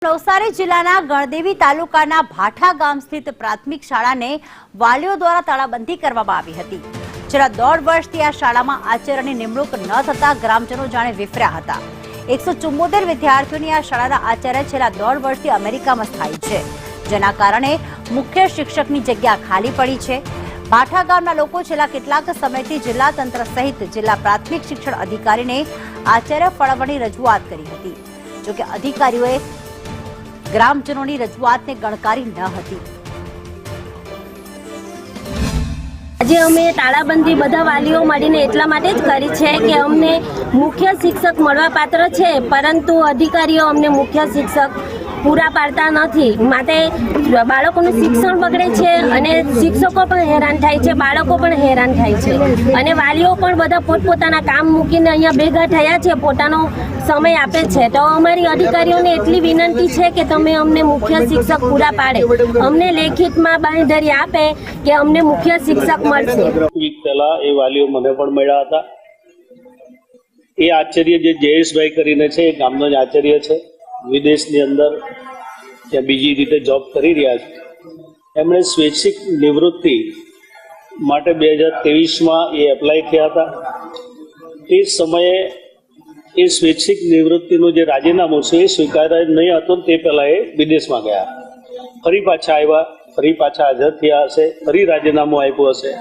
નવસારી જિલ્લાના ગણદેવી તાલુકાના ભાઠા ગામ સ્થિત પ્રાથમિક શાળાને વાલીઓ દ્વારા તાળાબંધી કરવામાં આવી હતી। છેલ્લા 1.5 વર્ષથી આ શાળામાં આચાર્યની નિમણૂક ન થતા ગ્રામજનો જાણે વિફર્યા હતા। 174 વિદ્યાર્થીઓની આ શાળાના આચાર્ય છેલ્લા 1.5 વર્ષથી અમેરિકામાં સ્થાયી છે, જેના કારણે મુખ્ય શિક્ષકની જગ્યા ખાલી પડી છે। ભાઠા ગામના લોકો છેલ્લા કેટલાક સમયથી જિલ્લા તંત્ર સહિત જિલ્લા પ્રાથમિક શિક્ષણ અધિકારીને આચાર્ય ફાળવવાની રજૂઆત કરી હતી, જોકે અધિકારીઓએ ગ્રામજનોની રજૂઆતને ગણકારી ન હતી। આજે અમે તાળાબંધી બધા વાલીઓ મળીને એટલા માટે જ કરી છે કે અમને મુખ્ય શિક્ષક મળવા પાત્ર છે, પરંતુ અધિકારીઓ અમને મુખ્ય શિક્ષક પૂરા પાડતા નથી। માટે બાળકોનું શિક્ષણ બગડે છે અને શિક્ષકો પણ હેરાન થાય છે, બાળકો પણ હેરાન થાય છે અને વાલીઓ પણ બધા પોતપોતાના કામ મૂકીને અહીંયા ભેગા થયા છે, પોતાનો સમય આપે છે। તો અમારી અધિકારીઓને એટલી વિનંતી છે કે તમે અમને મુખ્ય શિક્ષક પૂરા પાડે, અમને લેખિતમાં બાંહેધરી આપે કે અમને મુખ્ય શિક્ષક મળશે। વીક પહેલા એ વાલીઓ મને પણ મળ્યા હતા। એ આચાર્ય જે જયેશભાઈ કરીને છે, એ ગામનો જ આચાર્ય છે, વિદેશની અંદર ત્યાં બીજી રીતે જોબ કરી રહ્યા છે। એમણે સ્વૈચ્છિક નિવૃત્તિ માટે 2023માં એ એપ્લાય થયા હતા। તે સમયે એ સ્વૈચ્છિક નિવૃત્તિનું જે રાજીનામું છે એ સ્વીકારાય નહીં હતું। તે પહેલાં એ વિદેશમાં ગયા, ફરી પાછા આવ્યા, ફરી પાછા હાજર થયા હશે, ફરી રાજીનામું આપ્યું હશે,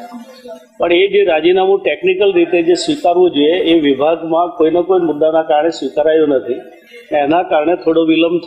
પણ એ જે રાજીનામું ટેકનિકલ રીતે જે સ્વીકારવું જોઈએ એ વિભાગમાં કોઈને કોઈ મુદ્દાના કારણે સ્વીકારાયું નથી। એના કારણે થોડો વિલંબ થયો।